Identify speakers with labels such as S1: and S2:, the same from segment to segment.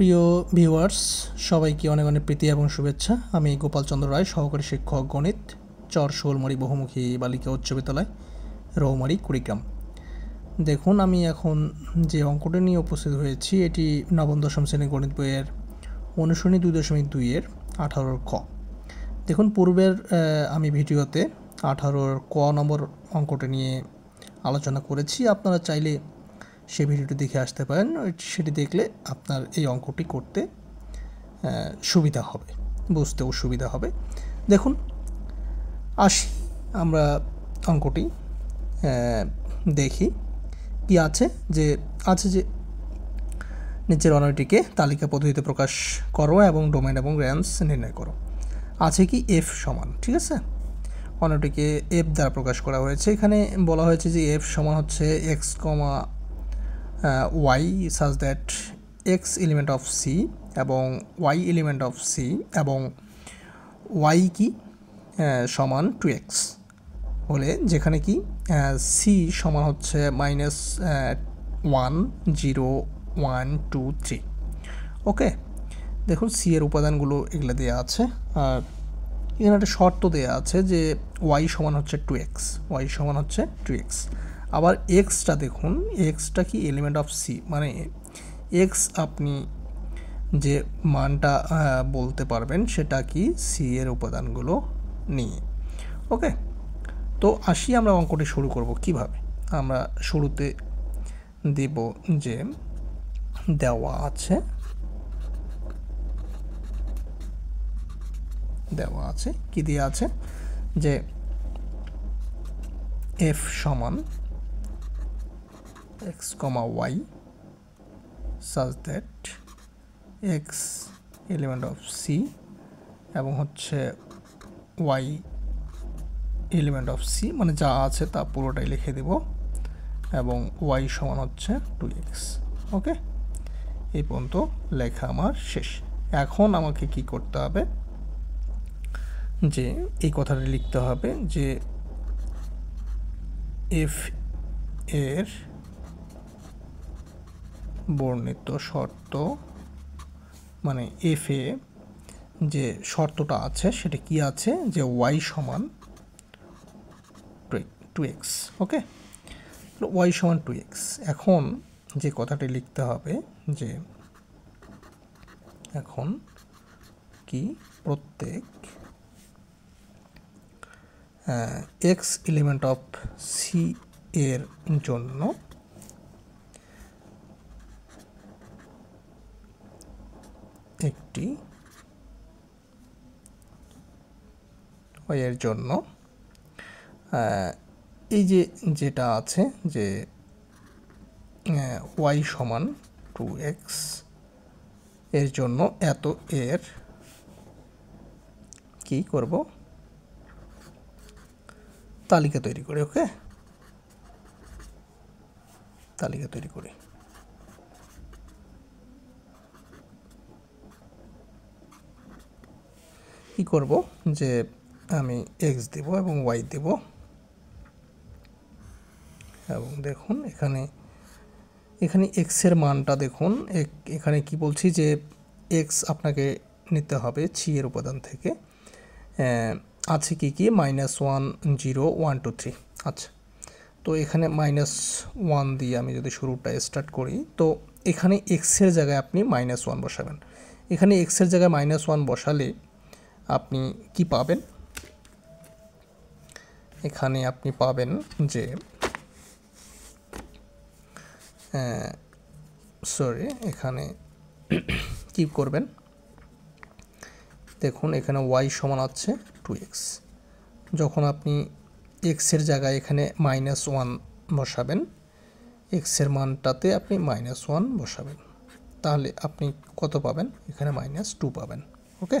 S1: প্রিয় ভিউয়ার্স, সবাইকে অনেক অনেক প্রীতি এবং শুভেচ্ছা। আমি গোপাল চন্দ্র রায়, সহকারী শিক্ষক গণিত, চর শোলমারি বহুমুখী বালিকা উচ্চ বিদ্যালয়, রৌমারি, কুড়িগ্রাম। দেখুন, আমি এখন যে অঙ্কটি নিয়ে উপস্থিত হয়েছি এটি নবম দশম শ্রেণীর গণিত বইয়ের অনুশীলনী 2.2-এর 18 ক। দেখুন, পূর্বের আমি ভিডিওতে 18 ক নম্বর অঙ্কটি নিয়ে আলোচনা করেছি। আপনারা চাইলে সেই ভিডিওটি দেখে আসতে পারেন। সেটি দেখলে আপনার এই অঙ্কটি করতে সুবিধা হবে, বুঝতেও সুবিধা হবে। দেখুন, আসি আমরা অঙ্কটি দেখি কি আছে। যে নিচের অনয়টিকে তালিকা পদ্ধতিতে প্রকাশ করো এবং ডোমেন এবং রেঞ্জ নির্ণয় করো। আছে কি এফ সমান, ঠিক আছে, অনয়টিকে এফ দ্বারা প্রকাশ করা হয়েছে। এখানে বলা হয়েছে যে এফ সমান হচ্ছে x comma y such that x element of c এবং y element of c এবং y কি সমান 2x হলে, যেখানে কি c সমান হচ্ছে -1 0 1 2 3। ওকে, দেখুন c এর উপাদানগুলো এগুলো দেওয়া আছে। আর এখানে একটা শর্ত দেওয়া আছে যে y সমান হচ্ছে 2x, y সমান হচ্ছে 2x। আবার এক্সটা দেখুন, এক্সটা কি এলিমেন্ট অফ সি, মানে এক্স আপনি যে মানটা বলতে পারবেন সেটা কি সি এর উপাদানগুলো নিয়ে। ওকে, তো আসি আমরা অঙ্কটি শুরু করব কিভাবে। আমরা শুরুতে দেব যে দেওয়া আছে কি দেওয়া আছে যে এফ সমান x, y such that x element of c এবং হচ্ছে y element of c, মানে যা আছে তা পুরোটাই লিখে দেব, এবং y সমান হচ্ছে 2x। ওকে, এই পর্যন্ত লেখা আমার শেষ। এখন আমাকে কি করতে হবে, যে এই কথাটা লিখতে হবে যে এফ এর বর্ণিত শর্ত, মানে এফ এ যে শর্তটা আছে সেটা কি আছে, যে y সমান 2x। ওকে, y সমান 2x। এখন যে কথাটি লিখতে হবে যে এখন কি প্রত্যেক x এলিমেন্ট অফ c এর জন্য একটি এর জন্য এই যে যেটা আছে যে y সমান 2x এর জন্য এত এর কি করব, তালিকা তৈরি করি। ওকে, তালিকা তৈরি করি। কি করব, যে আমি x দেব এবং y দেব, এবং দেখুন এখানে x এর মানটা দেখুন। এখানে কি বলছি যে x আপনাকে নিতে হবে সি এর উপাদান থেকে। আছে কি কি -1 0 1 2 3। আচ্ছা, তো এখানে -1 দিয়ে আমি যদি শুরুটা স্টার্ট করি, তো এখানে x এর জায়গায় আপনি -1 বসাবেন। এখানে x এর জায়গায় -1 বসালে আপনি কি পাবেন, এখানে আপনি পাবেন যে এখানে কি করবেন, দেখুন এখানে y সমান আছে 2x। যখন আপনি x এর জায়গায় এখানে -1 বসাবেন, x এর মানটাতে আপনি -1 বসাবেন, তাহলে আপনি কত পাবেন, এখানে -2 পাবেন। ওকে,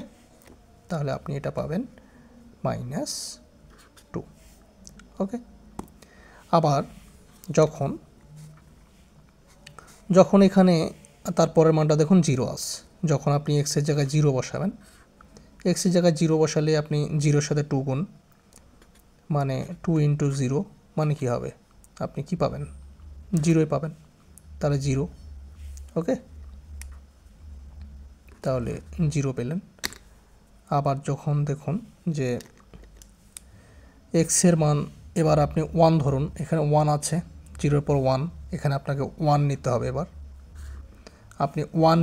S1: তাহলে আপনি এটা পাবেন -2। ওকে, আবার যখন এখানে তারপরের মানটা দেখুন 0 আছে, যখন আপনি x এর জায়গায় 0 বসাবেন, x এর জায়গায় 0 বসালে আপনি 0-এর সাথে 2 গুণ, মানে 2 × 0 মানে কি হবে, আপনি কি পাবেন, 0ই পাবেন, তাহলে 0। ওকে, তাহলে 0 পেলেন। আবার যখন দেখুন যে এক্সের মান এবার আপনি 1 ধরুন, এখানে 1 আছে, 0-এর পর 1, এখানে আপনাকে 1 নিতে হবে। এবার আপনি 1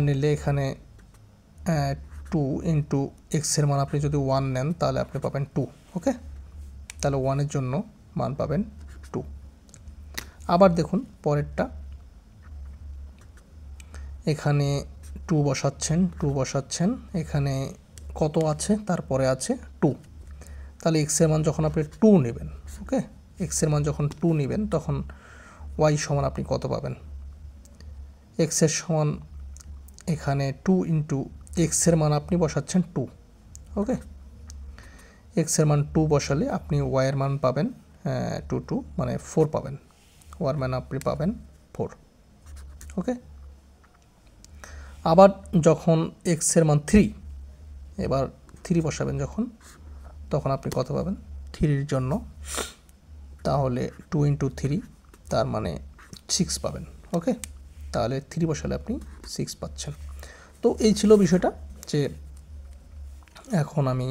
S1: নিলে এখানে 2 ইন্টু এক্সের মান আপনি যদি 1 নেন তাহলে আপনি পাবেন 2। ওকে, তাহলে 1-এর জন্য মান পাবেন 2। আবার দেখুন পরেরটা, এখানে 2 বসাচ্ছেন, এখানে কত আছে, তারপরে আছে 2। তাহলে এক্সের মান যখন আপনি 2 নেবেন, ওকে, এক্সের মান যখন 2 নেবেন তখন ওয়াই সমান আপনি কত পাবেন, এক্সের সমান এখানে 2 ইন্টু এক্সের মান আপনি বসাচ্ছেন 2। ওকে, এক্সের মান 2 বসালে আপনি ওয়াইয়ের মান পাবেন 2 মানে 4 পাবেন, ওয়ার মান আপনি পাবেন 4। ওকে, আবার যখন এক্সের মান 3, এবার 3 বসাবেন যখন, তখন আপনি কত পাবেন 3-এর জন্য, তাহলে 2 ইন্টু 3 তার মানে 6 পাবেন। ওকে, তাহলে 3 বসালে আপনি 6 পাচ্ছেন। তো এই ছিল বিষয়টা, যে এখন আমি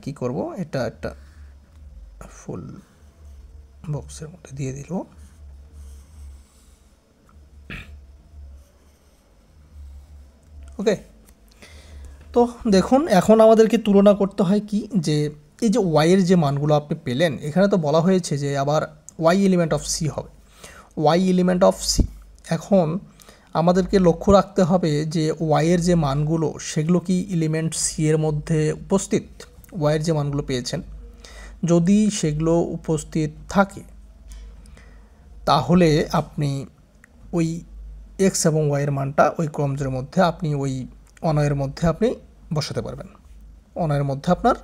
S1: কি করব, এটা একটা ফুল বক্সের মধ্যে দিয়ে দিল। ওকে, তো দেখুন এখন আমাদেরকে তুলনা করতে হয় কি, যে এই যে ওয়াইয়ের যে মানগুলো আপনি পেলেন, এখানে তো বলা হয়েছে যে আবার ওয়াই এলিমেন্ট অফ সি হবে, ওয়াই এলিমেন্ট অফ সি। এখন আমাদেরকে লক্ষ্য রাখতে হবে যে ওয়াইয়ের যে মানগুলো সেগুলো কি এলিমেন্ট সি এর মধ্যে উপস্থিত, ওয়াইয়ের যে মানগুলো পেয়েছেন যদি সেগুলো উপস্থিত থাকে তাহলে আপনি ওই এক্স এবং ওয়াইয়ের মানটা ওই ক্রমজোড়ের মধ্যে আপনি ওই অনয়ের মধ্যে আপনি বসাতে পারবেন, অনয়ের মধ্যে আপনার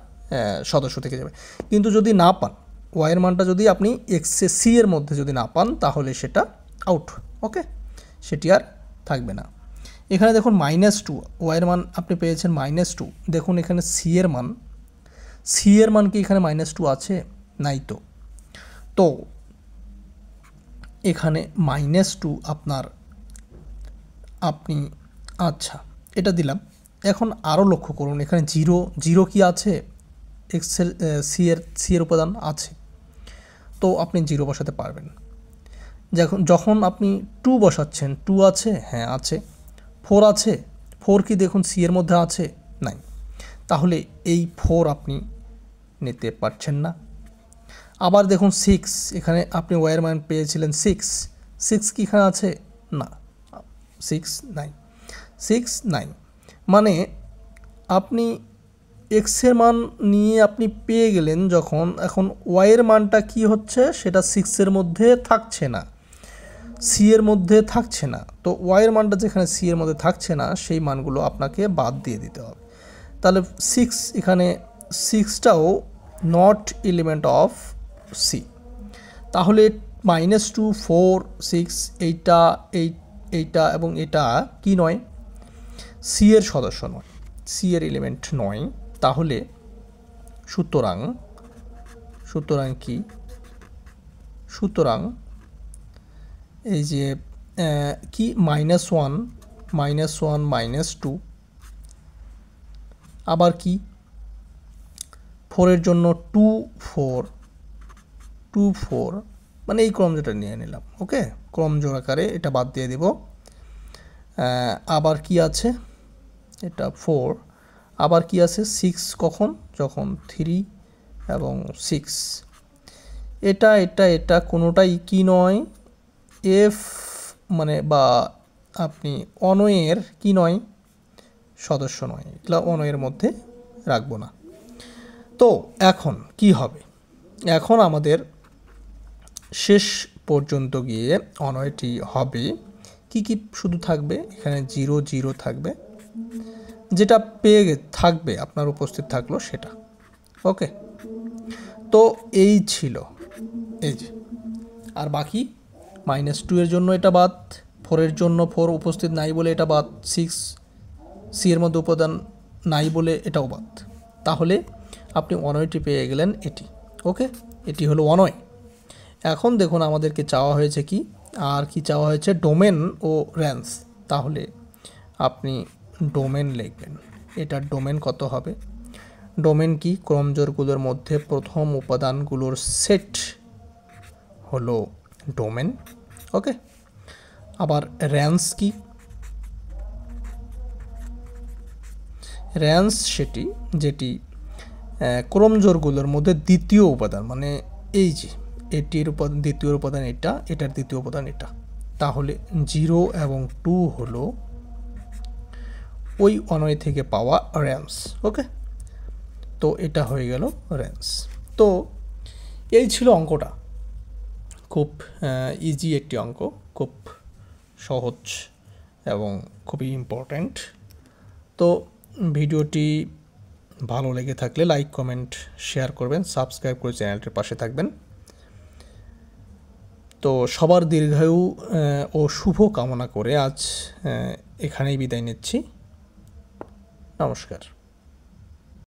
S1: সদস্য থেকে যাবে। কিন্তু যদি না পান, ওয়াইয়ের মানটা যদি আপনি এক্সে সি এর মধ্যে যদি না পান তাহলে সেটা আউট। ওকে, সেটি আর থাকবে না। এখানে দেখুন -2, ওয়াইয়ের মান আপনি পেয়েছেন -2। দেখুন এখানে সি এর মান কি এখানে -2 আছে? নাই তো। তো এখানে -2 আপনি আচ্ছা এটা দিলাম। এখন আরও লক্ষ্য করুন, এখানে 0 কি আছে, এক্সের সি এর উপাদান আছে, তো আপনি 0 বসাতে পারবেন। যখন আপনি 2 বসাচ্ছেন, 2 আছে, হ্যাঁ আছে। 4 আছে, 4 কি দেখুন সি এর মধ্যে আছে? নাই। তাহলে এই 4 আপনি নিতে পারছেন না। আবার দেখুন 6, এখানে আপনি ওয়াইয়ের মান পেয়েছিলেন 6 কি এখানে আছে? না, 6 নাই। মানে আপনি এক্সের মান নিয়ে আপনি পেয়ে গেলেন যখন, এখন ওয়াইয়ের মানটা কি হচ্ছে, সেটা 6 এর মধ্যে থাকছে না, সি এর মধ্যে থাকছে না। তো ওয়াইয়ের মানটা যেখানে সি এর মধ্যে থাকছে না সেই মানগুলো আপনাকে বাদ দিয়ে দিতে হবে। তাহলে 6, এখানে 6টাও নট এলিমেন্ট অফ সি। তাহলে -2, 4, 6 এইটা এবং এটা কি নয়, সি এর সদস্য নয়, সি এর এলিমেন্ট নয়। তাহলে সুতরাং কি, সুতরাং এই যে কি -1, -2, আবার কি 4 এর জন্য 2, 4 মানে এই ক্রম যেটা নিয়ে নিলাম। ওকে, ক্রম জোড় আকারে এটা বাদ দিয়ে দিব। আবার কি আছে, এটা 4, আবার কি আছে 6, কখন, যখন 3 এবং 6, এটা কোনোটাই কি নয়, এফ মানে বা আপনি অনয়ের কি নয়, সদস্য নয়, এগুলো অনয়ের মধ্যে রাখবো না। তো এখন কি হবে, এখন আমাদের শেষ পর্যন্ত গিয়ে অনয়টি হবে কি শুধু থাকবে, এখানে 0 থাকবে, যেটা পেয়ে থাকবে আপনার উপস্থিত থাকলো সেটা। ওকে, তো এই ছিল এই যে, আর বাকি -2 এর জন্য এটা বাদ, 4 এর জন্য 4 উপস্থিত নাই বলে এটা বাদ, 6 সি এর মধ্যে উপাদান নাই বলে এটাও বাদ। তাহলে আপনি অনয়টি পেয়ে গেলেন এটি। ওকে, এটি হলো অনয়। এখন দেখুন আমাদেরকে চাওয়া হয়েছে কি, আর কি চাওয়া হয়েছে ডোমেন ও রেঞ্জ, তাহলে আপনি ডোমেন লিখবেন। এটার ডোমেন কত হবে? ডোমেন কি? ক্রমজোড়গুলোর মধ্যে প্রথম উপাদানগুলোর সেট হলো ডোমেন। ওকে। আবার রেঞ্জ কি? রেঞ্জ সেটি যেটি ক্রমজোড়গুলোর মধ্যে দ্বিতীয় উপাদান, মানে এই যে এটির উপাদান, দ্বিতীয় উপাদান এটা, এটার দ্বিতীয় উপাদান এটা, তাহলে 0 এবং 2 হলো ওই অনয় থেকে পাওয়া রেঞ্জ। ওকে, তো এটা হয়ে গেল রেঞ্জ। তো এই ছিল অঙ্কটা, খুব ইজি একটি অঙ্ক, খুব সহজ এবং খুবই ইম্পর্ট্যান্ট। তো ভিডিওটি ভালো লেগে থাকলে লাইক, কমেন্ট, শেয়ার করবেন, সাবস্ক্রাইব করে চ্যানেলটির পাশে থাকবেন। তো সবার দীর্ঘায়ু ও শুভ কামনা করে আজ এখানেই বিদায় নিচ্ছি। নমস্কার।